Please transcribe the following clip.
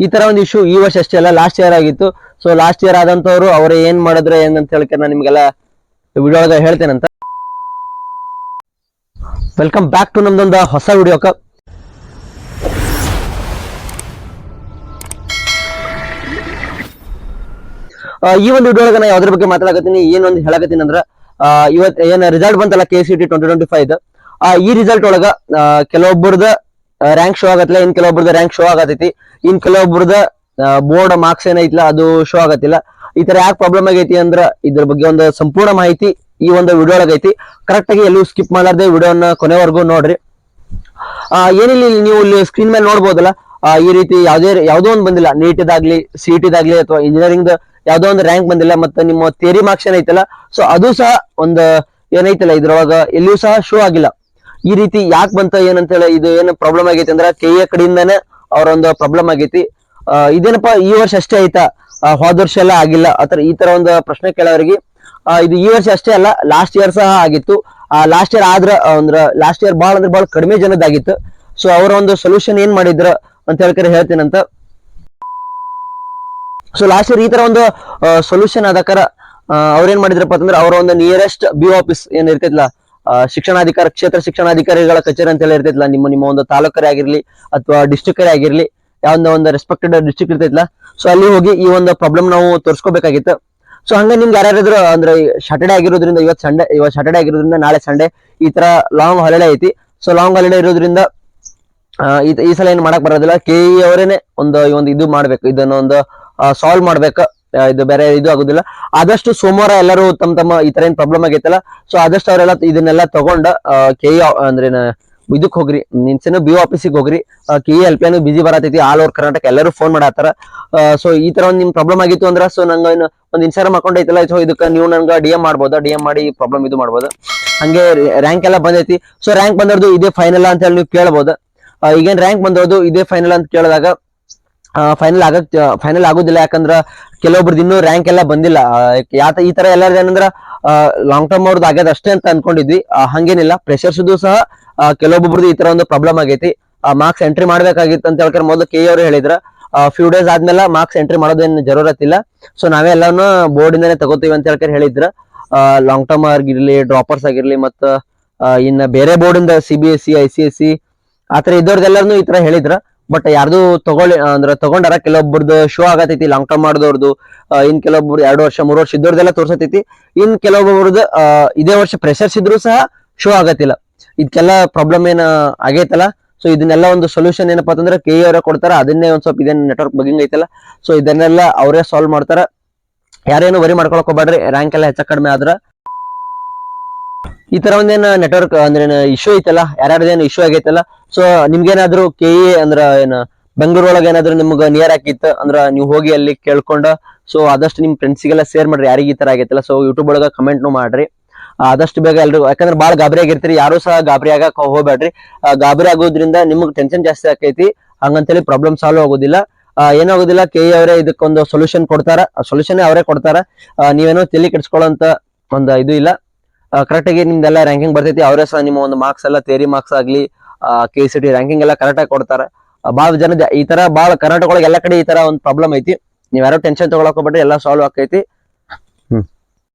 ಈ ತರ ಒಂದು ಇಶ್ಯೂ ಈ ವರ್ಷ ಅಷ್ಟೇ ಅಲ್ಲ, ಲಾಸ್ಟ್ ಇಯರ್ ಆಗಿತ್ತು. ಸೊ ಲಾಸ್ಟ್ ಇಯರ್ ಆದಂತವ್ರು ಅವ್ರು ಏನ್ ಮಾಡಿದ್ರೆ ಏನಂತ ಹೇಳಕ್ಕೆ ನಾನು ನಿಮ್ಗೆಲ್ಲ ವಿಡಿಯೋ ಒಳಗೆ ಹೇಳ್ತೇನಂತ. ವೆಲ್ಕಮ್ ಬ್ಯಾಕ್ ಟು ನಮ್ದೊಂದು ಹೊಸ ವಿಡಿಯೋಕ. ಈ ಒಂದು ವಿಡಿಯೋ ಒಳಗೆ ನಾನು ಯಾವ್ದ್ರ ಬಗ್ಗೆ ಮಾತಾಡಕತ್ತೀನಿ, ಏನೊಂದು ಹೇಳಕತ್ತೀನಿ ಅಂದ್ರ ಇವತ್ತು ಏನ್ ರಿಸಲ್ಟ್ ಬಂತಲ್ಲ KCET 2025, ಈ ರಿಸಲ್ಟ್ ಒಳಗ ಕೆಲವೊಬ್ಬರದ ರ್ಯಾಂಕ್ ಶೋ ಆಗತ್ತಿಲ್ಲ, ಇನ್ ಕೆಲವೊಬ್ಬರದ ರ್ಯಾಂಕ್ ಶೋ ಆಗತೈತಿ, ಇನ್ ಕೆಲವೊಬ್ಬರದ ಬೋರ್ಡ್ ಮಾರ್ಕ್ಸ್ ಏನೈತಿಲ್ಲ ಅದು ಶೋ ಆಗತ್ತಿಲ್ಲ. ಈ ತರ ಯಾಕೆ ಪ್ರಾಬ್ಲಮ್ ಆಗೈತಿ ಅಂದ್ರ ಇದ್ರ ಬಗ್ಗೆ ಒಂದು ಸಂಪೂರ್ಣ ಮಾಹಿತಿ ಈ ಒಂದು ವಿಡಿಯೋ ಒಳಗೆ ಐತಿ. ಕರೆಕ್ಟ್ ಆಗಿ ಎಲ್ಲೂ ಸ್ಕಿಪ್ ಮಾಡಲಾರ್ದೆ ವಿಡಿಯೋನ ಕೊನೆವರೆಗೂ ನೋಡ್ರಿ. ಏನಿಲ್ಲ, ನೀವು ಇಲ್ಲಿ ಸ್ಕ್ರೀನ್ ಮೇಲೆ ನೋಡ್ಬೋದಲ್ಲ, ಈ ರೀತಿ ಯಾವ್ದೋ ಒಂದು ಬಂದಿಲ್ಲ, ನೀಟ್ ಇದಾಗ್ಲಿ CET ಇದಾಗ್ಲಿ ಅಥವಾ ಇಂಜಿನಿಯರಿಂಗ್ ಯಾವ್ದೋ ಒಂದು ರ್ಯಾಂಕ್ ಬಂದಿಲ್ಲ, ಮತ್ತೆ ನಿಮ್ಮ ಥಿಯರಿ ಮಾರ್ಕ್ಸ್ ಏನೈತಲ್ಲ ಸೊ ಅದು ಸಹ ಒಂದು ಏನೈತಲ್ಲ ಇದ್ರೊಳಗ ಎಲ್ಲಿಯೂ ಸಹ ಶೋ ಆಗಿಲ್ಲ. ಈ ರೀತಿ ಯಾಕೆ ಬಂತ ಏನಂತ ಹೇಳಿ ಇದು ಏನು ಪ್ರಾಬ್ಲಮ್ ಆಗೈತಿ ಅಂದ್ರ KE ಕಡೆಯಿಂದಾನೆ ಅವ್ರ ಒಂದು ಪ್ರಾಬ್ಲಮ್ ಆಗೈತಿ. ಇದೇನಪ್ಪಾ ಈ ವರ್ಷ ಅಷ್ಟೇ ಆಯ್ತಾ, ಹೋದ ವರ್ಷ ಎಲ್ಲ ಆಗಿಲ್ಲ ಆತರ ಈ ತರ ಒಂದು ಪ್ರಶ್ನೆ ಕೇಳೋರಿಗೆ, ಇದು ಈ ವರ್ಷ ಅಷ್ಟೇ ಅಲ್ಲ ಲಾಸ್ಟ್ ಇಯರ್ ಸಹ ಆಗಿತ್ತು. ಲಾಸ್ಟ್ ಇಯರ್ ಲಾಸ್ಟ್ ಇಯರ್ ಬಹಳ ಕಡಿಮೆ ಜನದಾಗಿತ್ತು. ಸೊ ಅವರ ಒಂದು ಸೊಲ್ಯೂಷನ್ ಏನ್ ಮಾಡಿದ್ರ ಅಂತ ಹೇಳ್ಕರೆ ಹೇಳ್ತೀನಂತ. ಸೊ ಲಾಸ್ಟ್ ಇಯರ್ ಈ ತರ ಒಂದು ಸೊಲ್ಯೂಷನ್ ಆದಕಾರ ಅವ್ರೇನ್ ಮಾಡಿದ್ರಪ್ಪ ಅಂತಂದ್ರೆ ಅವರ ಒಂದು ನಿಯರೆಸ್ಟ್ BO ಆಫೀಸ್ ಏನ್ ಇರ್ತೈತ್ಲಾ, ಕ್ಷೇತ್ರ ಶಿಕ್ಷಣಾಧಿಕಾರಿಗಳ ಕಚೇರಿ ಅಂತ ಹೇಳಿ ಇರ್ತೈತ್ಲಾ, ನಿಮ್ಮ ಒಂದು ತಾಲೂಕರೇ ಆಗಿರ್ಲಿ ಅಥವಾ ಡಿಸ್ಟ್ರಿಕ್ಟ್ ಆಗಿರ್ಲಿ, ಯಾವ್ದೋ ಒಂದು ರೆಸ್ಪೆಕ್ಟೆಡ್ ಡಿಸ್ಟ್ರಿಕ್ಟ್ ಇರ್ತೈತ್ಲಾ, ಸೊ ಅಲ್ಲಿ ಹೋಗಿ ಈ ಒಂದು ಪ್ರಾಬ್ಲಮ್ ನಾವು ತೋರಿಸ್ಕೋಬೇಕಾಗಿತ್ತು. ಸೊ ಹಂಗ ನಿಮ್ಗೆ ಯಾರ್ಯಾರಿದ್ರು ಅಂದ್ರೆ ಸಾಟರ್ಡೆ ಆಗಿರೋದ್ರಿಂದ ಇವತ್ತು ಸಾಟರ್ಡೆ ಆಗಿರೋದ್ರಿಂದ ನಾಳೆ ಸಂಡೇ ಈ ತರ ಲಾಂಗ್ ಹಾಲಿಡೇ ಐತಿ. ಸೊ ಲಾಂಗ್ ಹಾಲಿಡೇ ಇರೋದ್ರಿಂದ ಈ ಸಲ ಏನ್ ಮಾಡಕ್ ಬರೋದಿಲ್ಲ, KE ಅವರೇನೆ ಒಂದು ಇದು ಮಾಡ್ಬೇಕು, ಇದನ್ನ ಒಂದು ಸಾಲ್ವ್ ಮಾಡ್ಬೇಕು. ಇದು ಬೇರೆ ಇದು ಆಗುದಿಲ್ಲ. ಆದಷ್ಟು ಸೋಮವಾರ ಎಲ್ಲರೂ ತಮ್ಮ ಈ ತರ ಏನ್ ಪ್ರಾಬ್ಲಮ್ ಆಗೈತಲ್ಲ ಸೊ ಆದಷ್ಟು ಅವರೆಲ್ಲ ಇದನ್ನೆಲ್ಲ ತಗೊಂಡ KE ಅಂದ್ರೆ ಇದಕ್ ಹೋಗ್ರಿ, ನಿನ್ಸೇನು BO ಆಫೀಸಿಗೆ ಹೋಗ್ರಿ. KE ಹೆಲ್ಪ್ ಲೈನ್ ಬಿಜಿ ಬರತೈತಿ, ಆಲ್ ಓವರ್ ಕರ್ನಾಟಕ ಎಲ್ಲರೂ ಫೋನ್ ಮಾಡತ್ತಾರ. ಸೊ ಈ ತರ ಒಂದ್ ನಿಮ್ ಪ್ರಾಬ್ಲಮ್ ಆಗಿತ್ತು ಅಂದ್ರ ಸೊ ನಂಗೆ ಒಂದು ಇನ್ಸ್ಟಾಗ್ರಾಮ್ ಅಕೌಂಟ್ ಐತಲ್ಲ, ಸೊ ಇದಕ್ಕೆ ನೀವು ನಂಗೆ DM ಮಾಡ್ಬೋದಾ, DM ಮಾಡಿ ಪ್ರಾಬ್ಲಮ್ ಇದು ಮಾಡ್ಬೋದು. ಹಂಗೆ ರ್ಯಾಂಕ್ ಎಲ್ಲ ಬಂದೈತಿ. ಸೊ ರ್ಯಾಂಕ್ ಬಂದವ್ರದ್ದು ಇದೇ ಫೈನಲ್ ಅಂತ ಹೇಳಿ ನೀವು ಕೇಳ್ಬೋದು. ಈಗೇನ್ ರ್ಯಾಂಕ್ ಬಂದವ್ರದ್ದು ಇದೇ ಫೈನಲ್ ಅಂತ ಕೇಳಿದಾಗ ಫೈನಲ್ ಆಗುದಿಲ್ಲ, ಯಾಕಂದ್ರ ಕೆಲವೊಬ್ರದ್ದು ಇನ್ನೂ ರ್ಯಾಂಕ್ ಎಲ್ಲ ಬಂದಿಲ್ಲ. ಈ ತರ ಎಲ್ಲಾರ್ದು ಏನಂದ್ರ ಲಾಂಗ್ ಟರ್ಮ್ ಅವ್ರದ್ದು ಆಗ್ಯದ ಅಷ್ಟೇ ಅಂತ ಅನ್ಕೊಂಡಿದ್ವಿ. ಹಂಗೇನಿಲ್ಲ, ಪ್ರೆಷರ್ಸ್ದು ಸಹ ಕೆಲವೊಬ್ಬರದ್ದು ಈ ತರ ಒಂದು ಪ್ರಾಬ್ಲಮ್ ಆಗೈತಿ. ಮಾರ್ಕ್ಸ್ ಎಂಟ್ರಿ ಮಾಡ್ಬೇಕಾಗಿತ್ತು ಅಂತ ಹೇಳ್ತಾರೆ ಮೊದಲು KE ಅವರು ಹೇಳಿದ್ರ. ಫ್ಯೂ ಡೇಸ್ ಆದ್ಮೇಲೆ ಮಾರ್ಕ್ಸ್ ಎಂಟ್ರಿ ಮಾಡೋದೇನು ಜರೂರತ್ ಇಲ್ಲ, ಸೊ ನಾವೇ ಎಲ್ಲಾನು ಬೋರ್ಡ್ ಇಂದಾನೆ ತಗೋತೀವಿ ಅಂತ ಹೇಳ್ತಾರೆ ಹೇಳಿದ್ರ. ಲಾಂಗ್ ಟರ್ಮ್ ಆಗಿರ್ಲಿ, ಡ್ರಾಪರ್ಸ್ ಆಗಿರ್ಲಿ, ಮತ್ತ ಇನ್ನ ಬೇರೆ ಬೋರ್ಡ್ ಇಂದ CBSE ICSE ಆತರ ಇದ್ದವ್ರದೆಲ್ಲಾರು ಈ ತರ ಹೇಳಿದ್ರ. ಬಟ್ ಯಾರ್ದು ತಗೊಂಡಾರ, ಕೆಲವೊಬ್ಬರದ್ದು ಶೋ ಆಗತೈತಿ ಲಾಂಗ್ ಟರ್ಮ್ ಮಾಡಿದವ್ರದ್ದು, ಇನ್ ಕೆಲವೊಬ್ರು 2 ವರ್ಷ 3 ವರ್ಷ ಇದ್ದವ್ರದೆಲ್ಲ ತೋರ್ಸತೈತಿ. ಇನ್ ಕೆಲವೊಬ್ಬರದ್ದು ಇದೇ ವರ್ಷ ಪ್ರೆಷರ್ಸ್ ಇದ್ರು ಸಹ ಶೋ ಆಗತ್ತಿಲ್ಲ. ಇದಕ್ಕೆಲ್ಲ ಪ್ರಾಬ್ಲಮ್ ಏನ್ ಆಗೈತಲ್ಲ, ಸೊ ಇದನ್ನೆಲ್ಲ ಒಂದು ಸೊಲ್ಯೂಷನ್ ಏನಪ್ಪಾ ಅಂತಂದ್ರೆ KE ಅವರೇ ಕೊಡ್ತಾರ. ಅದನ್ನೇ ಒಂದ್ ಸ್ವಲ್ಪ ಇದೇನ್ ನೆಟ್ವರ್ಕ್ ಬಗ್ಗಿಂಗ್ ಐತಲ್ಲ, ಸೊ ಇದನ್ನೆಲ್ಲ ಅವರೇ ಸಾಲ್ವ್ ಮಾಡ್ತಾರ. ಯಾರೇನು ವರಿ ಮಾಡ್ಕೊಳಕ್ ಹೋಗ್ಬೇಡ್ರಿ, ರ್ಯಾಂಕ್ ಎಲ್ಲ ಹೆಚ್ಚ ಕಡಿಮೆ ಆದ್ರ. ಈ ತರ ಒಂದೇನ್ ನೆಟ್ವರ್ಕ್ ಅಂದ್ರೆ ಇಶ್ಯೂ ಐತಲ್ಲ, ಯಾರ್ಯಾರ್ದೇನು ಇಶ್ಯೂ ಆಗೈತಲ್ಲ, ಸೊ ನಿಮ್ಗೇನಾದ್ರು KE ಅಂದ್ರ ಏನ ಬೆಂಗಳೂರು ಒಳಗೆ ಏನಾದ್ರು ನಿಮ್ಗೆ ನಿಯರ್ ಆಗಿತ್ತು ಅಂದ್ರ ನೀವು ಹೋಗಿ ಅಲ್ಲಿ ಕೇಳ್ಕೊಂಡ ಸೊ ಆದಷ್ಟು ನಿಮ್ ಫ್ರೆಂಡ್ಸಿಗೆಲ್ಲ ಶೇರ್ ಮಾಡ್ರಿ ಯಾರಿಗೆ ಈ ತರ ಆಗೈತಲ್ಲ. ಸೊ ಯೂಟ್ಯೂಬ್ ಒಳಗ ಕಮೆಂಟ್ ಮಾಡ್ರಿ. ಆದಷ್ಟು ಬೇಗ ಎಲ್ರು, ಯಾಕಂದ್ರೆ ಬಾಳ ಗಾಬರಿ ಆಗಿರ್ತೀರಿ, ಯಾರು ಸಹ ಗಾಬರಿ ಆಗಕ್ ಹೋಗ್ಬೇಡ್ರಿ. ಗಾಬರಿ ಆಗೋದ್ರಿಂದ ನಿಮ್ಗೆ ಟೆನ್ಷನ್ ಜಾಸ್ತಿ ಆಕೈತಿ, ಹಂಗಂತೇಳಿ ಪ್ರಾಬ್ಲಮ್ ಸಾಲ್ವ್ ಆಗೋದಿಲ್ಲ. ಏನಾಗೋದಿಲ್ಲ, KE ಅವರೇ ಇದಕ್ಕೊಂದು ಸೊಲ್ಯೂಷನ್ ಕೊಡ್ತಾರ, ಸೊಲ್ಯೂಷನ್ ಅವರೇ ಕೊಡ್ತಾರ. ನೀವೇನೋ ತಲೆ ಕೆಡ್ಸ್ಕೊಳ್ಳೋಂತ ಒಂದು ಇದು ಇಲ್ಲ. ಕರೆಕ್ಟ್ ಆಗಿ ನಿಮ್ದೆಲ್ಲ ರ್ಯಾಂಕಿಂಗ್ ಬರ್ತೈತಿ, ಅವರೇ ಸಹ ನಿಮ್ಮ ಒಂದು ಮಾರ್ಕ್ಸ್ ಎಲ್ಲ ಥಿಯರಿ ಮಾರ್ಕ್ಸ್ ಆಗ್ಲಿ KCET ರ್ಯಾಂಕಿಂಗ್ ಎಲ್ಲ ಕರೆಕ್ಟ್ ಆಗಿ ಕೊಡ್ತಾರ. ಬಾಳ ಜನ ಈ ತರ ಬಾಳ ಕರ್ನಾಟಕ ಒಳಗೆ ಎಲ್ಲ ಕಡೆ ಈ ತರ ಒಂದು ಪ್ರಾಬ್ಲಮ್ ಐತಿ. ನೀವ್ ಯಾರೋ ಟೆನ್ಷನ್ ತಗೊಳಕ್ ಹೋಗ್ಬೇಡ್ರಿ, ಎಲ್ಲ ಸಾಲ್ವ್ ಆಕೈತಿ.